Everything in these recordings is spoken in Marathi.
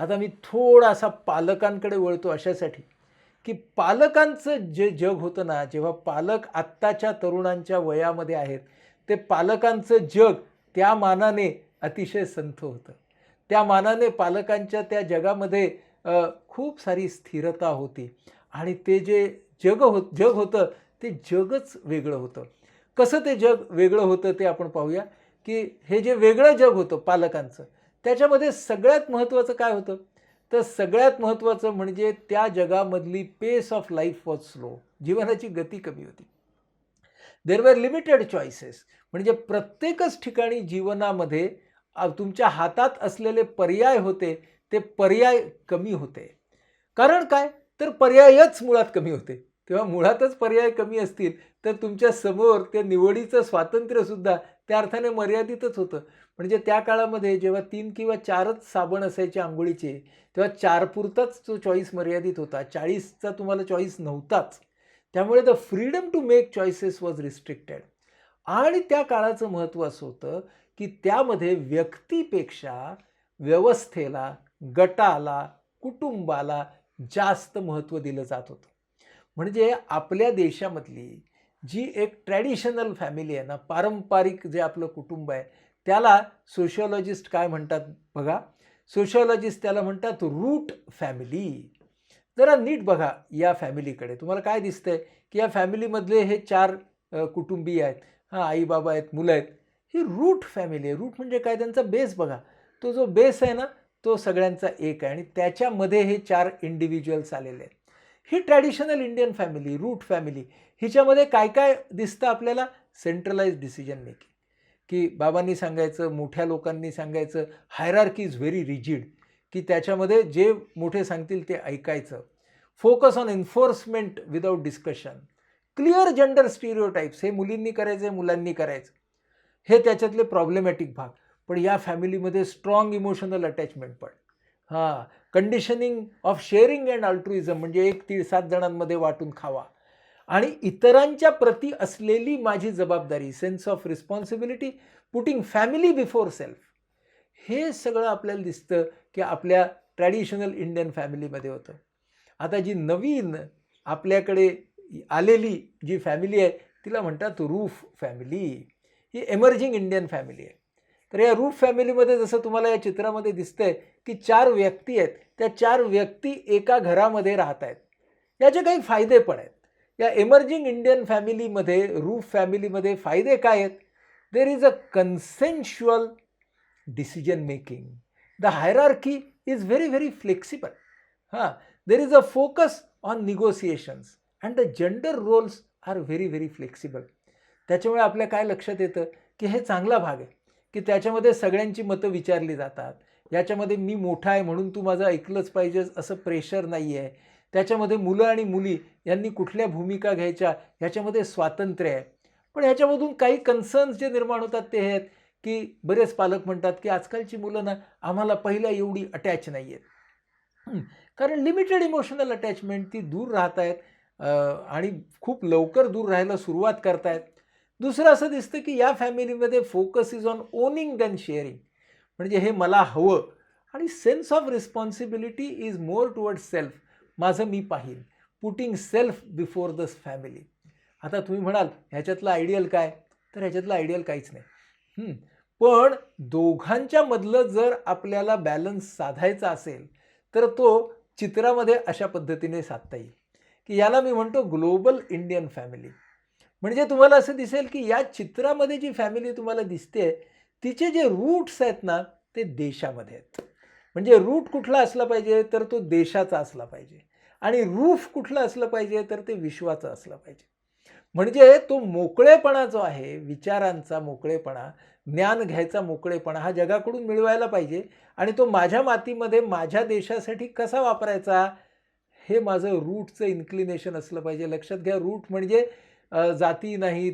आता मी थोडासा पालकांकडे वळतो अशासाठी, की पालकांचं जे जग होतं ना, जेव्हा पालक आत्ताच्या तरुणांच्या वयामध्ये आहेत, ते पालकांचं जग त्या मानाने अतिशय संथ होतं. त्या मानाने पालकांच्या त्या जगामध्ये खूप सारी स्थिरता होती आणि ते जे जग होतं, ते जगच वेगळं होतं. कसं ते जग वेगळं होतं ते आपण पाहूया, की हे जे वेगळं जग होतं पालकांचं, त्याच्यामध्ये सगळ्यात महत्त्वाचं काय होतं? तर सगळ्यात महत्त्वाचं म्हणजे त्या जगामधली पेस ऑफ लाईफ वॉज स्लो. जीवनाची गती कमी होती. There were limited choices. म्हणजे प्रत्येकच ठिकाणी जीवनामध्ये तुमच्या हातात असलेले पर्याय होते, ते पर्याय कमी होते. कारण काय? तर पर्यायच मुळात कमी होते. तेव्हा मुळातच पर्याय कमी असतील, तर तुमच्या समोर त्या निवडीचं स्वातंत्र्यसुद्धा त्या अर्थाने मर्यादितच होतं. म्हणजे त्या काळामध्ये जेव्हा 3 किंवा 4च साबण असायचे अंघोळीचे, तेव्हा 4 पुरताच तो चॉईस मर्यादित होता. 40चा तुम्हाला चॉईस नव्हताच. त्यामुळे the freedom to make choices was restricted. आणि त्या काळाचं महत्त्व असं होतं, की त्यामध्ये व्यक्तीपेक्षा व्यवस्थेला, गटाला, कुटुंबाला जास्त महत्त्व दिलं जात होतं. म्हणजे आपल्या देशामधली जी एक ट्रॅडिशनल फॅमिली आहे ना, पारंपरिक जे आपलं कुटुंब आहे, त्याला सोशिओलॉजिस्ट काय म्हणतात बघा, सोशिओलॉजिस्ट त्याला म्हणतात रूट फॅमिली. जरा नीट बघा या फॅमिलीकडे. तुम्हाला काय दिसतंय, की या फॅमिलीमधले हे 4 कुटुंबीय आहेत. हां, आई-बाबा आहेत, मुलं आहेत. ही रूट फॅमिली आहे. रूट म्हणजे काय? त्यांचा बेस बघा. तो जो बेस आहे ना, तो सगळ्यांचा एक आहे आणि त्याच्यामध्ये हे 4 इंडिव्हिज्युअल्स आलेले आहेत. ही traditional Indian family, root family हिच्यामध्ये काय-काय दिसतं आपल्याला? सेंट्रलाइज्ड डिसिजन मेकिंग, की बाबांनी सांगायचं, मोठ्या लोकांनी सांगायचं. हायरार्की इज व्हेरी रिजिड, की त्याच्यामध्ये जे मोठे सांगतील ते ऐकायचं. Focus on enforcement without discussion. Clear gender stereotypes, हे मुलींनी करायचं, हे मुलांनी करायचं. हे त्याच्यातले प्रॉब्लेमॅटिक भाग. पण या फॅमिलीमध्ये स्ट्रॉंग इमोशनल अटॅचमेंट पण. हां, कंडिशनिंग ऑफ शेअरिंग अँड अल्ट्रुइझम म्हणजे 1 तीळ 7 जणांमध्ये वाटून खावा. आणि इतरांच्या प्रती असलेली माझी जबाबदारी, sense of responsibility, putting family before self. हे सगळं आपल्याला दिसतं, की आपल्या ट्रॅडिशनल इंडियन फॅमिलीमध्ये होतं. आता जी नवीन आपल्याकडे आलेली जी फॅमिली आहे, तिला म्हणतात रूफ फॅमिली. ही एमर्जिंग इंडियन फॅमिली आहे. तर या रूफ फॅमिलीमध्ये जसं तुम्हाला या चित्रामध्ये दिसतंय, की 4 व्यक्ती आहेत. त्या 4 व्यक्ती एका घरामध्ये राहत आहेत. याचे काही फायदे पण आहेत. या एमर्जिंग इंडियन फॅमिलीमध्ये, रूफ फॅमिलीमध्ये फायदे काय आहेत? There is a consensual decision making. The hierarchy is very, very flexible. There is a focus on negotiations and the gender roles are very, very flexible. त्याच्यामुळे आपल्या काय लक्षात येतं, की हे चांगला भाग आहे, की त्याच्यामध्ये सगळ्यांची मतं विचारली जातात. याच्यामध्ये मी मोठा आहे म्हणून तू माझं ऐकलंच पाहिजे असं प्रेशर नाही आहे. त्याच्यामध्ये मुलं आणि मुली यांनी कुठल्या भूमिका घ्यायच्या ह्याच्यामध्ये स्वातंत्र्य आहे. पण ह्याच्यामधून काही कन्सर्न्स जे निर्माण होतात ते हे आहेत, की बरेच पालक म्हणतात, की आजकालची मुलं ना आम्हाला पहिल्या एवढी अटॅच नाही आहेत. कारण लिमिटेड इमोशनल अटॅचमेंट, ती दूर राहत आहेत आणि खूप लवकर दूर राहायला सुरुवात करतायत. दुसरं असं दिसतं, की या फॅमिलीमध्ये focus is on owning than sharing. म्हणजे हे मला हवं आणि sense of responsibility is more towards self. माझं मी पाहील. Putting self before the family. आता तुम्ही म्हणाल ह्याच्यातलं आयडियल काय? तर ह्याच्यातलं आयडियल काहीच नाही. पण दोघांच्या मधलं जर आपल्याला बॅलन्स साधायचा असेल, तर तो चित्रामध्ये अशा पद्धतीने साधता येईल, की याला मी म्हणतो ग्लोबल इंडियन फॅमिली. म्हणजे तुम्हाला असं दिसेल, की या चित्रामध्ये जी फॅमिली तुम्हाला दिसते, तिचे जे रूट्स आहेत ना, ते देशामध्ये आहेत. म्हणजे रूट कुठला असला पाहिजे, तर तो देशाचा असला पाहिजे आणि रूफ कुठलं असलं पाहिजे, तर ते विश्वाचं असलं पाहिजे. म्हणजे तो मोकळेपणा जो आहे, विचारांचा मोकळेपणा, ज्ञान घ्यायचा मोकळेपणा हा जगाकडून मिळवायला पाहिजे आणि तो माझ्या मातीमध्ये माझ्या देशासाठी कसा वापरायचा, हे माझं रूटचं इन्क्लिनेशन असलं पाहिजे. लक्षात घ्या, रूट म्हणजे जाती नाहीत,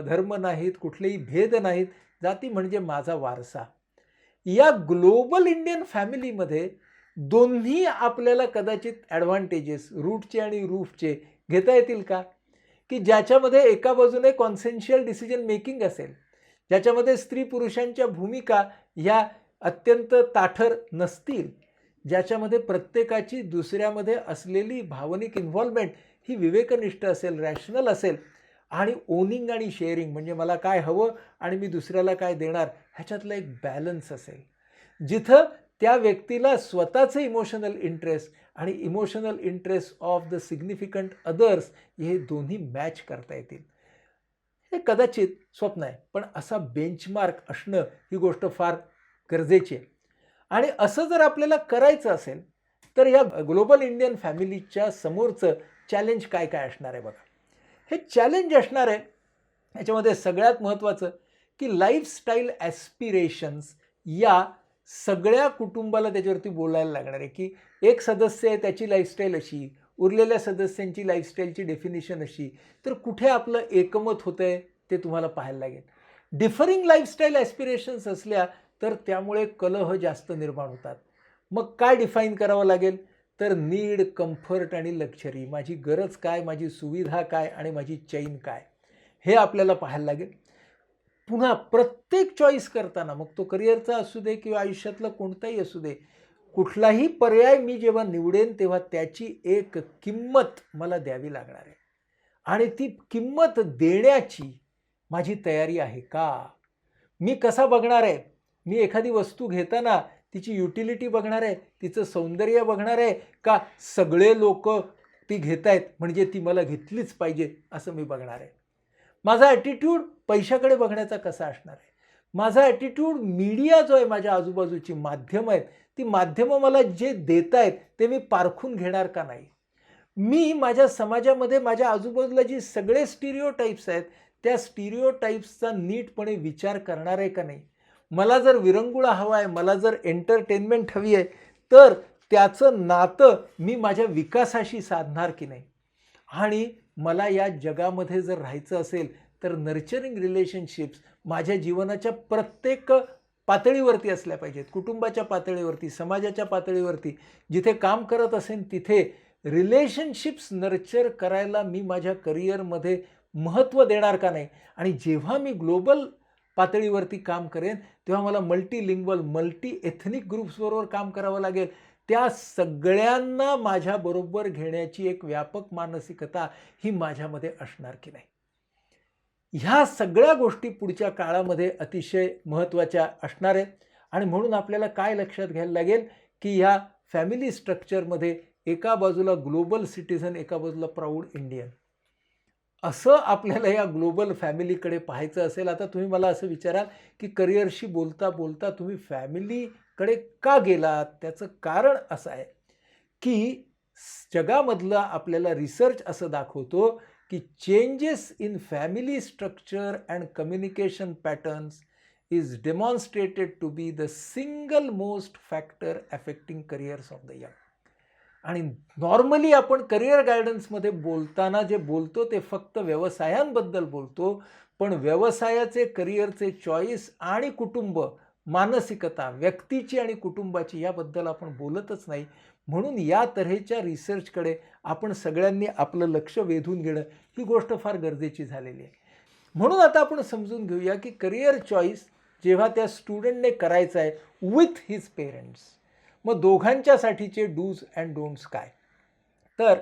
धर्म नाहीत, कुठलेही भेद नाहीत. जाती म्हणजे माझा वारसा. या ग्लोबल इंडियन फॅमिलीमध्ये दोन्ही आपल्याला कदाचित ॲडव्हांटेजेस रूटचे आणि रूफचे घेता येतील का? की ज्याच्यामध्ये एका बाजूने कॉन्सेन्शियल डिसिजन मेकिंग असेल, ज्याच्यामध्ये स्त्री पुरुषांच्या भूमिका ह्या अत्यंत ताठर नसतील, ज्याच्यामध्ये प्रत्येकाची दुसऱ्यामध्ये असलेली भावनिक इन्व्हॉल्वमेंट ही विवेकनिष्ठ असेल, रॅशनल असेल, आणि ओनिंग आणि शेअरिंग म्हणजे मला काय हवं आणि मी दुसऱ्याला काय देणार ह्याच्यातला एक बॅलन्स असेल, जिथं त्या व्यक्तीला स्वतःचे इमोशनल इंटरेस्ट आणि emotional interest of the significant others हे दोन्ही मॅच करता येतील. हे कदाचित स्वप्न आहे, पण असा बेंचमार्क असणं ही गोष्ट फार गरजेची आहे. आणि असं जर आपल्याला करायचं असेल तर या ग्लोबल इंडियन फॅमिलीच्या समोरचं चॅलेंज काय काय असणार आहे बघा. हे चॅलेंज असणार आहे ह्याच्यामध्ये सगळ्यात महत्त्वाचं की लाईफस्टाईल ॲस्पिरेशन्स या सगळ्या कुटुंबाला त्याच्यावरती बोलायला लागणार आहे, की एक सदस्य आहे त्याची लाईफस्टाईल अशी, उरलेल्या सदस्यांची लाईफस्टाईलची डेफिनेशन अशी, तर कुठे आपलं एकमत होतं आहे ते तुम्हाला पाहायला लागेल. डिफरिंग लाईफस्टाईल ॲस्पिरेशन्स असल्या तर त्यामुळे कलह जास्त निर्माण होतात. मग काय डिफाईन करावं लागेल तर नीड, कम्फर्ट आणि लक्झरी, माझी गरज काय, माझी सुविधा काय आणि माझी चैन काय, हे आपल्याला पाहायला लागेल. पुन्हा प्रत्येक चॉईस करताना, मग तो करिअरचा असू दे किंवा आयुष्यातला कोणताही असू दे, कुठलाही पर्याय मी जेव्हा निवडेन तेव्हा त्याची एक किंमत मला द्यावी लागणार आहे आणि ती किंमत देण्याची माझी तयारी आहे का? मी कसा बघणार आहे? मी एखादी वस्तू घेताना तिची युटिलिटी बघणार आहे, तिचं सौंदर्य बघणार आहे, का सगळे लोक ती घेत आहेत म्हणजे ती मला घेतलीच पाहिजे असं मी बघणार आहे? माझा ॲटिट्यूड पैशाकडे बघण्याचा कसा असणार आहे? माझा ॲटिट्यूड मीडिया जो आहे, माझ्या आजूबाजूची माध्यमं आहेत, ती माध्यमं मला जे देत आहेत ते मी पारखून घेणार का नाही? मी माझ्या समाजामध्ये माझ्या आजूबाजूला जी सगळे स्टिरिओटाईप्स आहेत त्या स्टिरिओटाईप्सचा नीटपणे विचार करणार आहे का नाही? मला जर विरंगुळा हवा आहे, मला जर एंटरटेनमेंट हवी आहे, तर त्याचं नातं मी माझ्या विकासाशी साधणार की नाही? आणि मला या जगामध्ये जर राहायचं असेल तर नर्चरिंग रिलेशनशिप्स माझ्या जीवनाच्या प्रत्येक पातळीवरती असल्या पाहिजेत. कुटुंबाच्या पातळीवरती, समाजाच्या पातळीवरती, जिथे काम करत असेल तिथे रिलेशनशिप्स नर्चर करायला मी माझ्या करिअरमध्ये महत्त्व देणार का नाही? आणि जेव्हा मी ग्लोबल पातळीवरती काम करेन तेव्हा मला मल्टीलिंग्वल, मल्टी एथनिक ग्रुप्सबरोबर काम करावं लागेल. त्या सगळ्यांना माझ्याबरोबर घेण्याची एक व्यापक मानसिकता ही माझ्यामध्ये असणार की नाही? ह्या सगळ्या गोष्टी पुढच्या काळामध्ये अतिशय महत्त्वाच्या असणार आहेत. आणि म्हणून आपल्याला काय लक्षात घ्यायला लागेल की ह्या फॅमिली स्ट्रक्चरमध्ये एका बाजूला ग्लोबल सिटिझन, एका बाजूला प्राऊड इंडियन, असं आपल्याला या ग्लोबल फॅमिलीकडे पाहायचं असेल. आता तुम्ही मला असं विचाराल की करिअरशी बोलता बोलता तुम्ही फॅमिलीकडे का गेलात? त्याचं कारण असं आहे की जगामधला आपल्याला रिसर्च असं दाखवतो की changes in family structure and communication patterns is demonstrated to be the single most factor affecting careers of the young. आणि नॉर्मली आपण करिअर गायडन्समध्ये बोलताना जे बोलतो ते फक्त व्यवसायांबद्दल बोलतो, पण व्यवसायाचे, करिअरचे चॉईस आणि कुटुंब, मानसिकता, व्यक्तीची आणि कुटुंबाची याबद्दल आपण बोलतच नाही. म्हणून या तऱ्हेच्या रिसर्चकडे आपण सगळ्यांनी आपलं लक्ष वेधून घेणं ही गोष्ट फार गरजेची झालेली आहे. म्हणून आता आपण समजून घेऊया की करिअर चॉईस जेव्हा त्या स्टुडंटने करायचं आहे विथ हिज पेरेंट्स, मग दोघांच्यासाठीचे डूज अँड डोंट्स काय? तर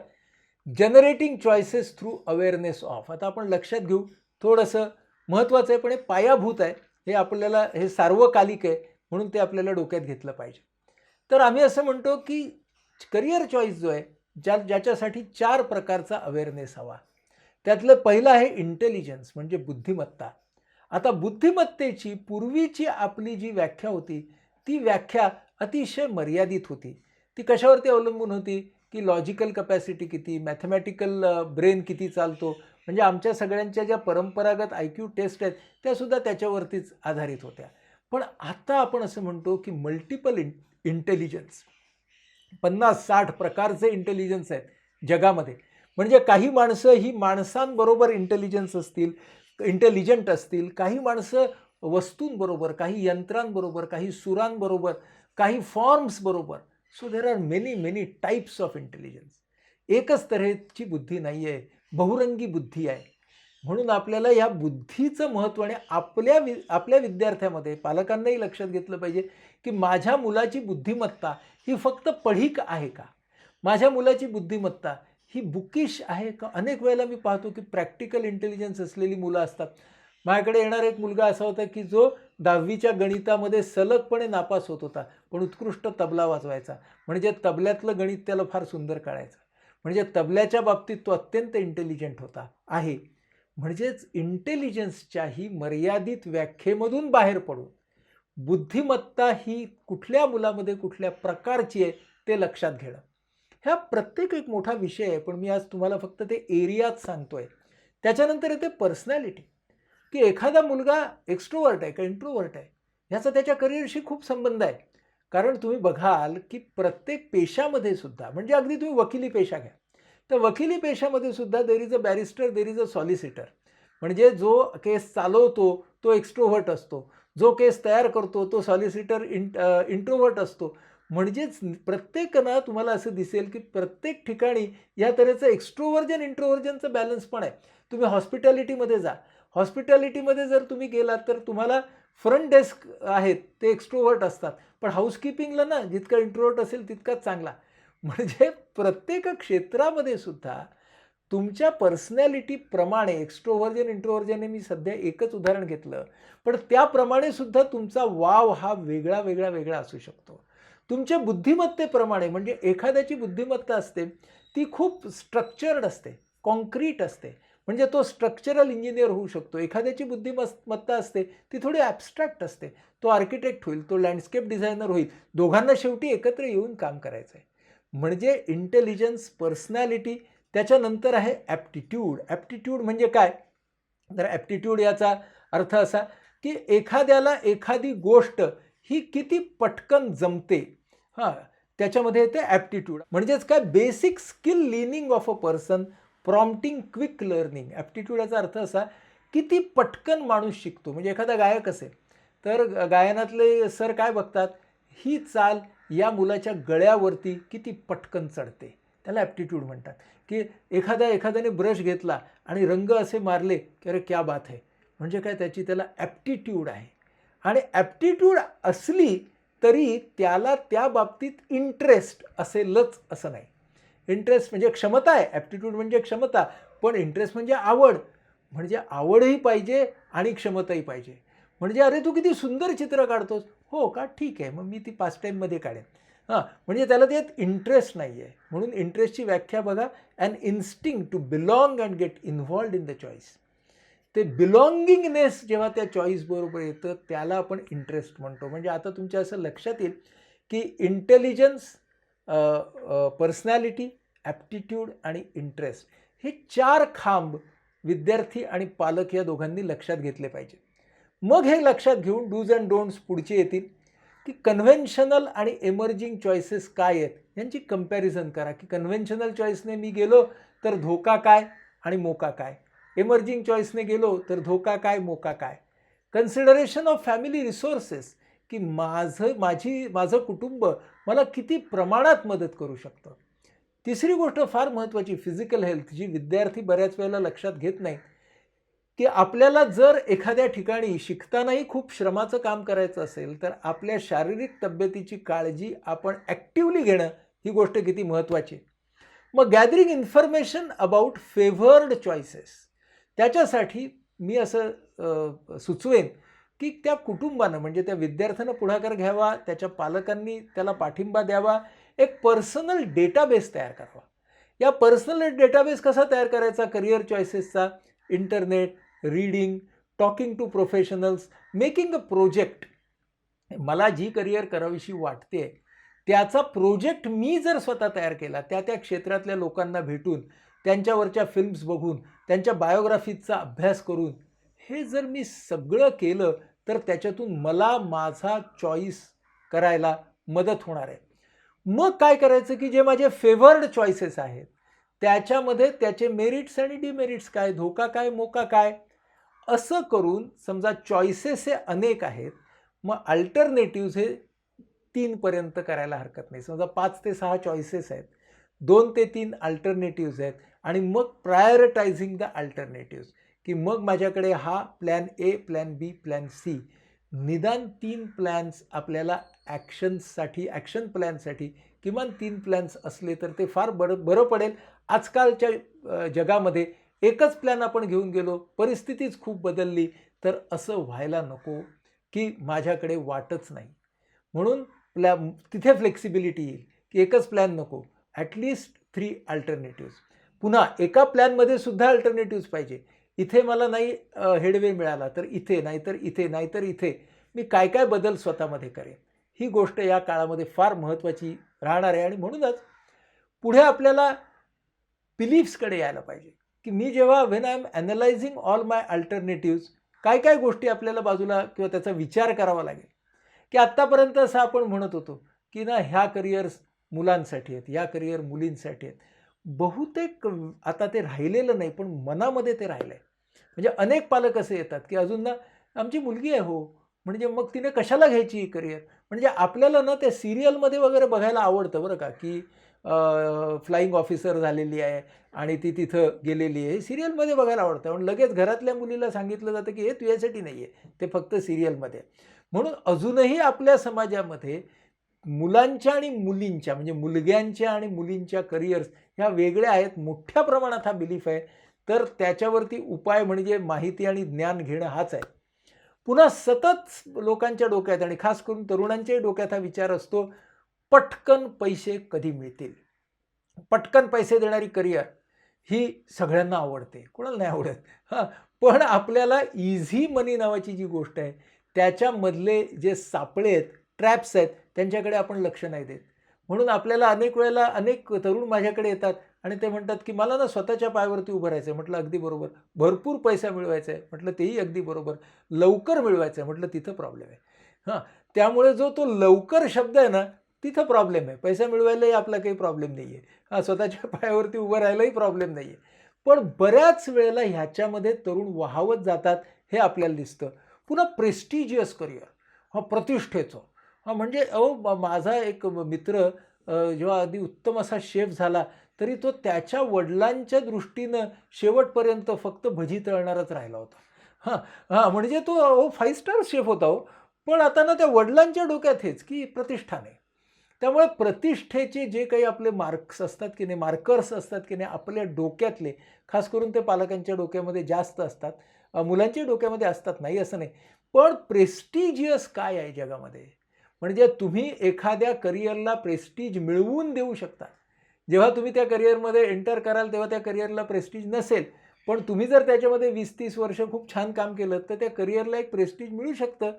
generating choices through awareness of. आता आपण लक्षात घेऊ, थोडंसं महत्त्वाचं आहे पण हे पायाभूत आहे, हे आपल्याला हे सार्वकालिक आहे, म्हणून ते आपल्याला डोक्यात घेतलं पाहिजे. तर आम्ही असं म्हणतो की करिअर चॉईस जो आहे ज्याच्यासाठी 4 प्रकारचा अवेअरनेस हवा. त्यातलं पहिलं आहे इंटेलिजन्स म्हणजे बुद्धिमत्ता. आता बुद्धिमत्तेची पूर्वीची आपली जी व्याख्या होती ती व्याख्या अतिशय मर्यादित होती. ती कशावरती अवलंबून होती की लॉजिकल कपॅसिटी किती, मॅथमॅटिकल ब्रेन किती चालतो, म्हणजे आमच्या सगळ्यांच्या ज्या परंपरागत IQ टेस्ट आहेत त्यासुद्धा त्याच्यावरतीच आधारित होत्या. पण आता आपण असं म्हणतो की मल्टिपल इंटेलिजन्स, 50-60 प्रकारचे इंटेलिजन्स आहेत जगामध्ये. म्हणजे काही माणसं ही माणसांबरोबर इंटेलिजंट असतील, काही माणसं वस्तूंबरोबर, काही यंत्रांबरोबर, काही सुरांबरोबर, काही फॉर्म्स बरोबर. So there are many types of intelligence. एकच तऱ्हेची बुद्धी नाही आहे, बहुरंगी बुद्धी आहे. म्हणून आपल्याला या बुद्धीचं महत्त्व आणि आपल्या विद्यार्थ्यामध्ये पालकांनाही लक्षात घेतलं पाहिजे की माझ्या मुलाची बुद्धिमत्ता ही फक्त पढीक आहे का, माझ्या मुलाची बुद्धिमत्ता ही बुकिश आहे का. अनेक वेळेला मी पाहतो की प्रॅक्टिकल इंटेलिजन्स असलेली मुलं असतात. माझ्याकडे येणारा एक मुलगा असा होता की जो 10वीच्या गणितामध्ये सलगपणे नापास होत होता, पण उत्कृष्ट तबला वाजवायचा. म्हणजे तबल्यातलं गणित त्याला फार सुंदर कळायचं. म्हणजे तबल्याच्या बाबतीत तो अत्यंत इंटेलिजंट होता आहे. म्हणजेच इंटेलिजन्सच्याही मर्यादित व्याख्येमधून बाहेर पडून बुद्धिमत्ता ही कुठल्या मुलामध्ये कुठल्या प्रकारची आहे ते लक्षात घेणं. ह्या प्रत्येक एक मोठा विषय आहे, पण मी आज तुम्हाला फक्त ते एरियात सांगतोय. त्याच्यानंतर येते पर्सनॅलिटी, की एखादा मुलगा एक्स्ट्रोवर्ट आहे का इंट्रोवर्ट आहे ह्याचा त्याच्या करिअरशी खूप संबंध आहे. कारण तुम्ही बघाल की प्रत्येक पेशामध्ये सुद्धा, म्हणजे अगदी तुम्ही वकिली पेशा घ्या, तर वकिली पेशामध्ये सुद्धा there is a barrister, there is a solicitor. म्हणजे जो केस चालवतो तो एक्स्ट्रोव्हर्ट असतो, जो केस तयार करतो तो सॉलिसिटर इंट्रोव्हर्ट असतो. म्हणजेच प्रत्येकानं तुम्हाला असं दिसेल की प्रत्येक ठिकाणी या तऱ्हेचं एक्स्ट्रोव्हर्जन इंट्रोव्हर्जनचं बॅलन्स पण आहे. तुम्ही हॉस्पिटॅलिटीमध्ये जा, हॉस्पिटॅलिटीमध्ये जर तुम्ही गेलात तर तुम्हाला फ्रंट डेस्क आहेत ते एक्स्ट्रोव्हर्ट असतात, पण हाऊसकीपिंगला ना जितका इंट्रोव्हर्ट असेल तितकाच चांगला. म्हणजे प्रत्येक क्षेत्रामध्ये सुद्धा तुमच्या पर्सनॅलिटीप्रमाणे एक्स्ट्रोव्हर्जन इंट्रोव्हर्जन हे मी सध्या एकच उदाहरण घेतलं, पण त्याप्रमाणे सुद्धा तुमचा वाव हा वेगळा वेगळा वेगळा असू शकतो. तुमच्या बुद्धिमत्तेप्रमाणे, म्हणजे एखाद्याची बुद्धिमत्ता असते ती खूप स्ट्रक्चर्ड असते, कॉन्क्रीट असते, म्हणजे तो स्ट्रक्चरल इंजिनियर होऊ शकतो. एखाद्याची बुद्धिमत्ता असते ती थोडी ॲब्स्ट्रॅक्ट असते, तो आर्किटेक्ट होईल, तो लँडस्केप डिझायनर होईल. दोघांना शेवटी एकत्र येऊन काम करायचं आहे. म्हणजे इंटेलिजन्स, पर्सनॅलिटी, त्याच्यानंतर आहे ॲप्टिट्यूड. ॲप्टिट्यूड म्हणजे काय, तर ॲप्टिट्यूड याचा अर्थ असा की एखाद्याला एखादी गोष्ट ही किती पटकन जमते, हां, त्याच्यामध्ये येते ॲप्टिट्यूड. म्हणजेच काय, basic skill leaning of a person, prompting quick learning. Aptitude याचा अर्थ असा किती पटकन माणूस शिकतो. म्हणजे एखादा गायक असेल तर गायनातले सर काय बघतात, ही चाल या मुलाच्या गळ्यावरती किती पटकन चढते, त्याला ॲप्टिट्यूड म्हणतात. की एखाद्याने ब्रश घेतला आणि रंग असे मारले की अरे क्या बात है, म्हणजे काय, त्याला ॲप्टिट्यूड आहे. आणि ॲप्टिट्यूड असली तरी त्याला त्या बाबतीत इंटरेस्ट असेलच असं नाही. इंटरेस्ट म्हणजे क्षमता आहे, ॲप्टिट्यूड म्हणजे क्षमता, पण इंटरेस्ट म्हणजे आवड. म्हणजे आवडही पाहिजे आणि क्षमताही पाहिजे. म्हणजे अरे तू किती सुंदर चित्र काढतोस, हो का, ठीक आहे, मग मी ती पास टाईममध्ये काढेन. हां, म्हणजे त्याला त्यात इंटरेस्ट नाही आहे. म्हणून इंटरेस्टची व्याख्या बघा, an instinct to belong and get involved in the choice. ते बिलॉंगिंगनेस जेव्हा त्या चॉईसबरोबर येतं त्याला आपण इंटरेस्ट म्हणतो. म्हणजे आता तुमच्या असं लक्षात येईल की इंटेलिजन्स, पर्सनॅलिटी, ॲप्टिट्यूड आणि इंटरेस्ट हे 4 खांब विद्यार्थी आणि पालक या दोघांनी लक्षात घेतले पाहिजे. मग हे लक्षात घेऊन डूज अँड डोंट्स पुढचे येतील की कन्व्हेन्शनल आणि एमर्जिंग चॉईसेस काय आहेत यांची कंपॅरिझन करा. की कन्व्हेन्शनल चॉईसने मी गेलो तर धोका काय आणि मोका काय, एमर्जिंग चॉईसने गेलो तर धोका काय मोका काय. कन्सिडरेशन ऑफ फॅमिली रिसोर्सेस, की माझं कुटुंब मला किती प्रमाणात मदत करू शकतं. तिसरी गोष्ट फार महत्त्वाची, फिजिकल हेल्थ, जी विद्यार्थी बऱ्याच वेळेला लक्षात घेत नाही, की आपल्याला जर एखाद्या ठिकाणी शिकतानाही खूप श्रमाचं काम करायचं असेल तर आपल्या शारीरिक तब्येतीची काळजी आपण ॲक्टिव्हली घेणं ही गोष्ट किती महत्त्वाची. मग gathering information about favoured choices, त्याच्यासाठी मी असं सुचवेन की त्या कुटुंबानं, म्हणजे त्या विद्यार्थ्यानं पुढाकार घ्यावा, त्याच्या पालकांनी त्याला पाठिंबा द्यावा, एक पर्सनल डेटाबेस तयार करावा. या पर्सनल डेटाबेस कसा तयार करायचा करिअर चॉईसेसचा, internet, reading, talking to professionals, making a project. मला जी करिअर करावीशी वाटते त्याचा प्रोजेक्ट मी जर स्वतः तयार केला, त्या क्षेत्रातल्या लोकांना भेटून, त्यांच्यावरच्या फिल्म्स बघून, त्यांच्या बायोग्राफीचा अभ्यास करून, हे जर मी सगळं केलं तर त्याच्यातून मला माझा चॉईस करायला मदत होणार आहे. मग काय करायचं की जे माझे फेवर्ड चॉईसेस आहेत त्याच्यामध्ये त्याचे मेरिट्स आणि डिमेरिट्स काय, धोका काय मोका काय, असं करून, समजा चॉईसेस हे अनेक आहेत, मग अल्टरनेटिव्ज हे 3 पर्यंत करायला हरकत नाही. समजा 5 ते 6 चॉईसेस आहेत, 2 ते 3 अल्टरनेटिव्ज आहेत, आणि मग प्रायोरिटायझिंग द अल्टरनेटिव्ज, की मग माझ्याकडे हा plan A, plan B, plan C, निदान 3 प्लॅन्स आपल्याला ॲक्शन प्लॅनसाठी किमान 3 प्लॅन्स असले तर ते फार बरं पडेल. आजकालच्या जगामध्ये एकच प्लॅन आपण घेऊन गेलो, परिस्थितीच खूप बदलली, तर असं व्हायला नको की माझ्याकडे वाटच नाही. म्हणून तिथे फ्लेक्सिबिलिटी येईल की एकच प्लॅन नको, ॲटलिस्ट 3 अल्टरनेटिव्हज. पुन्हा एका प्लॅनमध्ये सुद्धा अल्टरनेटिव्हज पाहिजे. इथे मला नाही हेडवे मिळाला तर इथे, नाहीतर इथे, नाहीतर इथे मी काय काय बदल स्वतःमध्ये करेन. ही गोष्ट या काळामध्ये फार महत्त्वाची राहणार आहे. आणि म्हणूनच पुढे आपल्याला बिलीफ्सकडे यायला पाहिजे की मी जेव्हा when I am analysing all my alternatives, काय काय गोष्टी आपल्याला बाजूला किंवा त्याचा विचार करावा लागेल. की आत्तापर्यंत असं आपण म्हणत होतो की ना ह्या करिअर्स मुलांसाठी आहेत, या करिअर मुलींसाठी आहेत. बहुतेक आता ते राहिलेलं नाही, पण मनामध्ये ते राहिलं आहे. म्हणजे अनेक पालक असे येतात की अजून ना आमची मुलगी आहे हो, म्हणजे मग तिने कशाला घ्यायची ही करिअर. म्हणजे आपल्याला ना त्या सिरियलमध्ये वगैरे बघायला आवडतं बरं का, की फ्लाइंग ऑफिसर झालेली आहे आणि ती तिथं गेलेली आहे, हे सिरियलमध्ये बघायला आवडतं. पण लगेच घरातल्या मुलीला सांगितलं जातं की हे तुझ्यासाठी नाही आहे, ते फक्त सिरियलमध्ये. म्हणून अजूनही आपल्या समाजामध्ये मुलांच्या आणि मुलींच्या, म्हणजे मुलग्यांच्या आणि मुलींच्या करिअर्स ह्या वेगळ्या आहेत. मोठ्या प्रमाणात हा बिलीफ आहे. तर त्याच्यावरती उपाय म्हणजे माहिती आणि ज्ञान घेणं हाच आहे. पुन्हा सतत लोकांच्या डोक्यात आणि खास करून तरुणांच्याही डोक्यात हा विचार असतो, पटकन पैसे कधी मिळतील. पटकन पैसे देणारी करिअर ही सगळ्यांना आवडते, कोणाला नाही आवडत. हां, पण आपल्याला इझी मनी नावाची जी गोष्ट आहे, त्याच्यामधले जे सापळे आहेत, ट्रॅप्स आहेत, त्यांच्याकडे आपण लक्ष नाही देत. म्हणून आपल्याला अनेक वेळेला अनेक तरुण माझ्याकडे येतात आणि ते म्हणतात की मला ना स्वतःच्या पायावरती उभं राहायचं आहे. म्हटलं अगदी बरोबर. भरपूर पैसा मिळवायचा आहे. म्हटलं तेही अगदी बरोबर. लवकर मिळवायचं आहे. म्हटलं तिथं प्रॉब्लेम आहे. हां, त्यामुळे जो तो लवकर शब्द आहे ना, तिथं प्रॉब्लेम आहे. पैसा मिळवायलाही आपला काही प्रॉब्लेम नाही आहे. हां, स्वतःच्या पायावरती उभं राहायलाही प्रॉब्लेम नाही आहे. पण बऱ्याच वेळेला ह्याच्यामध्ये तरुण वाहावत जातात, हे आपल्याला दिसतं. पुन्हा प्रेस्टिजियस करिअर, हां, प्रतिष्ठेचं. हां, म्हणजे अहो माझा एक मित्र जेव्हा अगदी उत्तम असा शेफ झाला, तरी तो त्याच्या वडिलांच्या दृष्टीनं शेवटपर्यंत फक्त भजी तळणारच राहिला होता. हां, हां, म्हणजे तो 5 स्टार शेफ होता हो. पण आता ना त्या वडिलांच्या डोक्यात हेच, की प्रतिष्ठा नाही. त्यामुळे प्रतिष्ठेचे जे काही आपले मार्क्स असतात की नाही, मार्कर्स असतात की नाही आपल्या डोक्यातले, खास करून ते पालकांच्या डोक्यामध्ये जास्त असतात. मुलांच्या डोक्यामध्ये असतात, नाही असं नाही. पण प्रेस्टिजियस काय आहे जगामध्ये? म्हणजे तुम्ही एखाद्या करिअरला प्रेस्टीज मिळवून देऊ शकता. जेव्हा तुम्ही त्या करिअरमध्ये एंटर कराल तेव्हा त्या करिअरला प्रेस्टीज नसेल. पण तुम्ही जर त्याच्यामध्ये 20-30 वर्ष खूप छान काम केलं तर त्या करिअरला एक प्रेस्टीज मिळू शकतं.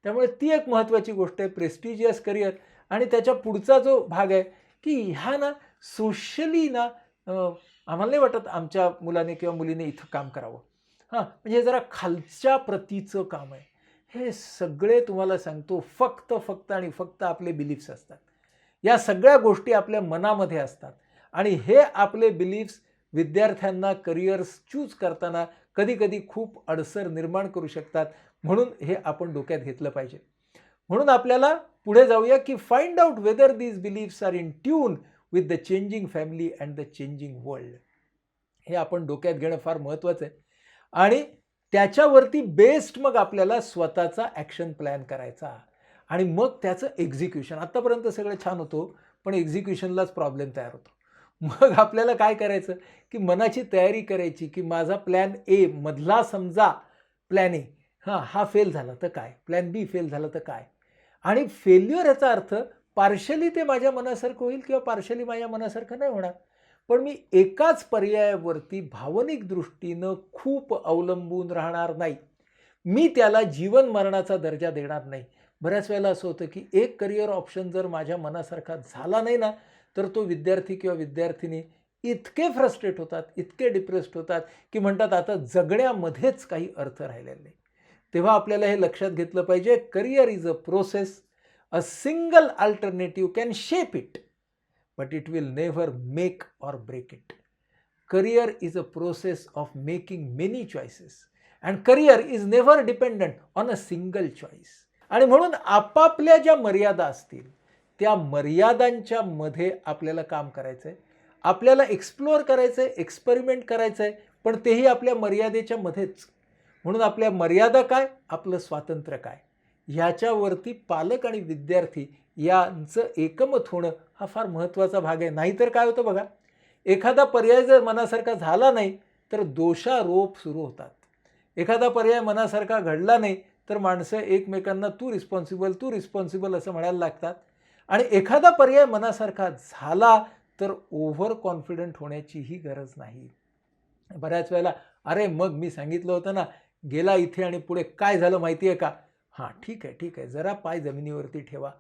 त्यामुळे ती एक महत्त्वाची गोष्ट आहे, प्रेस्टिजियस करिअर. आणि त्याच्या पुढचा जो भाग आहे की ह्या ना सोशली ना आम्हाला नाही वाटत आमच्या मुलाने किंवा मुलीने इथं काम करावं. हां, म्हणजे जरा खालच्या प्रतीचं काम आहे. हे सगळे तुम्हाला सांगतो फक्त आणि फक्त आपले बिलीफ्स असतात. या सगळ्या गोष्टी आपल्या मनामध्ये असतात आणि हे आपले बिलीफ्स विद्यार्थ्यांना करिअर्स चूज करताना कधी-कधी खूप अडसर निर्माण करू शकतात. म्हणून हे आपण डोक्यात घेतलं पाहिजे. म्हणून आपल्याला पुढे जाऊया की find out whether these beliefs are in tune with the changing family and the changing world. हे आपण डोक्यात घेणं फार महत्त्वाचं आहे. आणि त्याच्यावरती बेस्ड मग आपल्याला स्वतःचा ॲक्शन प्लॅन करायचा आणि मग त्याचं एक्झिक्युशन. आत्तापर्यंत सगळं छान होतं, पण एक्झिक्युशनलाच प्रॉब्लेम तयार होतो. मग आपल्याला काय करायचं की मनाची तयारी करायची की माझा प्लॅन ए मधला समजा प्लॅन ए, हां, हा फेल झाला तर काय? प्लॅन बी फेल झाला तर काय? आणि फेल्युअर याचा अर्थ पार्शली ते माझ्या मनासारखं होईल किंवा पार्शली माझ्या मनासारखं नाही होणार. पण मी एकाच पर्यायावरती भावनिक दृष्टीनं खूप अवलंबून राहणार नाही. मी त्याला जीवन मरणाचा दर्जा देणार नाही. बऱ्याच वेळेला असं होतं की एक करिअर ऑप्शन जर माझ्या मनासारखा झाला नाही ना, तर तो विद्यार्थी किंवा विद्यार्थिनी इतके फ्रस्ट्रेट होतात, इतके डिप्रेस्ड होतात की म्हणतात आता जगण्यामध्येच काही अर्थ राहिलेला नाही. तेव्हा आपल्याला हे लक्षात घेतलं पाहिजे, career is a process. A single alternative can shape it, but it will never make or break it. Career is a process of making many choices and career is never dependent on a single choice. आणि म्हणून आपापल्या ज्या मर्यादा असतील त्या मर्यादांच्या मध्ये आपल्याला काम करायचं आहे, आपल्याला एक्सप्लोअर करायचं आहे, एक्सपेरिमेंट करायचं आहे, पण तेही आपल्या मर्यादेच्या मध्येच. म्हणून आपल्या मर्यादा काय, आपलं स्वातंत्र्य काय, ह्याच्यावरती पालक आणि विद्यार्थी यांचं एकमत होणं हा फार महत्त्वाचा भाग आहे. नाहीतर काय होतं बघा, एखादा पर्याय जर मनासारखा झाला नाही तर दोषारोप सुरू होतात. एखादा पर्याय मनासारखा घडला नाही तर माणसं एकमेकांना तू रिस्पॉन्सिबल असं म्हणायला लागतात. आणि एखादा पर्याय मनासारखा झाला तर ओव्हर कॉन्फिडंट होण्याचीही गरज नाही. बऱ्याच वेळेला अरे मग मी सांगितलं होतं ना, गेला इथे आणि पुढे काय झालं माहिती आहे का? हां, ठीक आहे, जरा पाय जमिनीवरती ठेवा.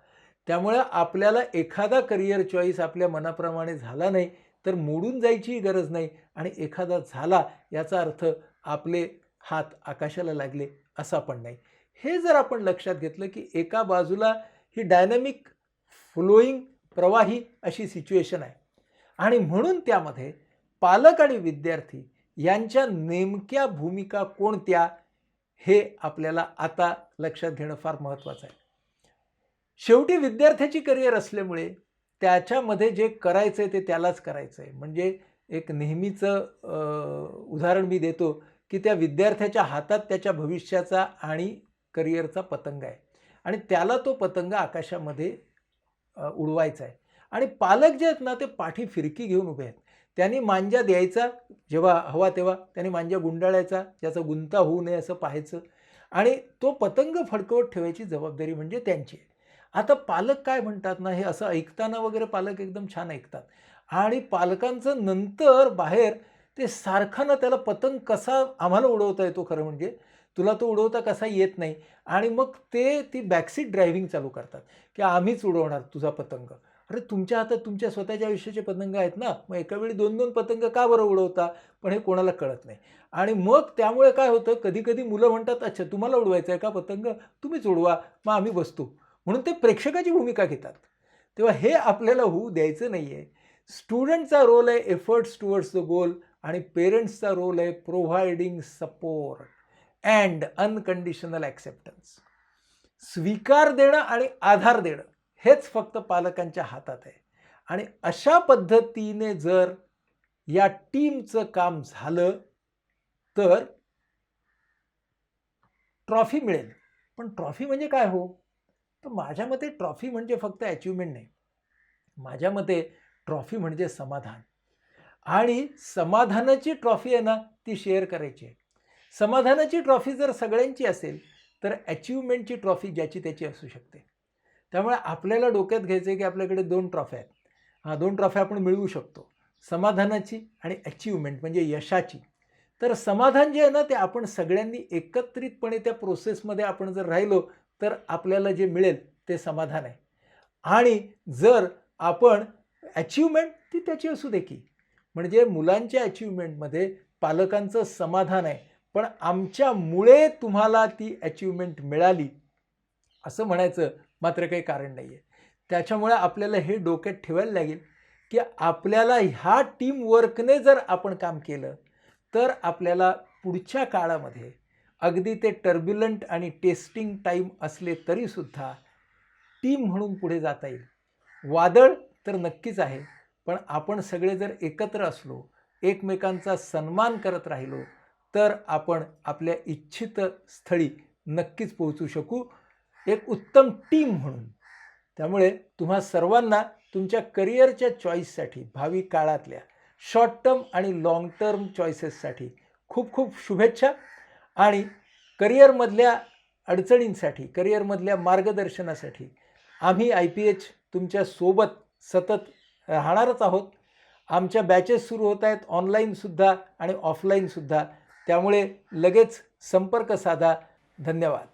त्यामुळे आपल्याला एखादा करिअर चॉईस आपल्या मनाप्रमाणे झाला नाही तर मोडून जायचीही गरज नाही, आणि एखादा झाला याचा अर्थ आपले हात आकाशाला लागले असा पण नाही. हे जर आपण लक्षात घेतलं की एका बाजूला ही डायनॅमिक फ्लोईंग प्रवाही अशी सिच्युएशन आहे, आणि म्हणून त्यामध्ये पालक आणि विद्यार्थी यांच्या नेमक्या भूमिका कोणत्या हे आपल्याला आता लक्षात घेणं फार महत्त्वाचं आहे. शेवटी विद्यार्थ्याची करिअर असल्यामुळे त्याच्यामध्ये जे करायचं आहे ते त्यालाच करायचं आहे. म्हणजे एक नेहमीचं उदाहरण मी देतो की त्या विद्यार्थ्याच्या हातात त्याच्या भविष्याचा आणि करिअरचा पतंग आहे, आणि त्याला तो पतंग आकाशामध्ये उडवायचा आहे. आणि पालक जे आहेत ना, ते पाठी फिरकी घेऊन उभे आहेत. त्यांनी मांजा द्यायचा जेव्हा हवा तेव्हा, त्यांनी मांजा गुंडाळायचा, ज्याचा गुंता होऊ नये असं पाहायचं, आणि तो पतंग फडकवत ठेवायची जबाबदारी म्हणजे त्यांची आहे. आता पालक काय म्हणतात ना, हे असं ऐकताना वगैरे पालक एकदम छान ऐकतात, आणि पालकांचं नंतर बाहेर ते सारखं ना त्याला पतंग कसा आम्हाला उडवता येतो, खरं म्हणजे तुला तो उडवता कसा येत नाही, आणि मग ती बॅकसीट ड्रायव्हिंग चालू करतात की आम्हीच उडवणार तुझा पतंग. अरे तुमच्या हातात तुमच्या स्वतःच्या आयुष्याचे पतंग आहेत ना, मग एका वेळी 2-2 पतंग का बरं उडवता? पण हे कोणाला कळत नाही. आणि मग त्यामुळे काय होतं, कधी-कधी मुलं म्हणतात, अच्छा तुम्हाला उडवायचा आहे का पतंग? तुम्हीच उडवा, मग आम्ही बसतो. म्हणून ते प्रेक्षकाची भूमिका घेतात. तेव्हा हे आपल्याला होऊ द्यायचं नाही आहे. स्टुडंटचा रोल आहे एफर्ट्स टुवर्ड्स द गोल, आणि पेरेंट्सचा रोल आहे providing support and unconditional acceptance. स्वीकार देणं आणि आधार देणं हेच फक्त पालकांच्या हातात आहे. आणि अशा पद्धतीने जर या टीमचं काम झालं तर ट्रॉफी मिळेल. पण ट्रॉफी म्हणजे काय हो? तर माझ्या मते ट्रॉफी म्हणजे फक्त अचिव्हमेंट नाही. माझ्या मते ट्रॉफी म्हणजे समाधान, आणि समाधानाची ट्रॉफी आहे ना ती शेअर करायची आहे. समाधानाची ट्रॉफी जर सगळ्यांची असेल तर अचिव्हमेंटची ट्रॉफी ज्याची त्याची असू शकते. त्यामुळे आपल्याला डोक्यात घ्यायचं आहे की आपल्याकडे 2 ट्रॉफ्या आहेत. हां, 2 ट्रॉफ्या आपण मिळवू शकतो, समाधानाची आणि अचिव्हमेंट म्हणजे यशाची. तर समाधान जे आहे ना ते आपण सगळ्यांनी एकत्रितपणे त्या प्रोसेसमध्ये आपण जर राहिलो तर आपल्याला जे मिळेल ते समाधान आहे. आणि जर आपण अचिव्हमेंट ती त्याची असू दे की, म्हणजे मुलांच्या अचिव्हमेंटमध्ये पालकांचं समाधान आहे, पण आमच्यामुळे तुम्हाला ती अचिव्हमेंट मिळाली असं म्हणायचं मात्र काही कारण नाही आहे. त्याच्यामुळे आपल्याला हे डोक्यात ठेवायला लागेल की आपल्याला ह्या टीमवर्कने जर आपण काम केलं तर आपल्याला पुढच्या काळामध्ये अगदी ते टर्ब्युलंट आणि टेस्टिंग टाईम असले तरीसुद्धा टीम म्हणून पुढे जाता येईल. वादळ तर नक्कीच आहे, पण आपण सगळे जर एकत्र असलो, एकमेकांचा सन्मान करत राहिलो तर आपण आपल्या इच्छित स्थळी नक्कीच पोहोचू शकू एक उत्तम टीम म्हणून. त्यामुळे तुम्हा सर्वांना तुमच्या करिअरच्या चॉईससाठी, भावी काळातल्या शॉर्ट टर्म आणि लाँग टर्म चॉईसेससाठी खूप खूप शुभेच्छा. आणि करिअरमधल्या अडचणींसाठी, करिअरमधल्या मार्गदर्शनासाठी आम्ही IPH तुमच्यासोबत सतत राहणारच आहोत. आमच्या बॅचेस सुरू होत आहेत ऑनलाईनसुद्धा आणि ऑफलाईनसुद्धा. त्यामुळे लगेच संपर्क साधा. धन्यवाद.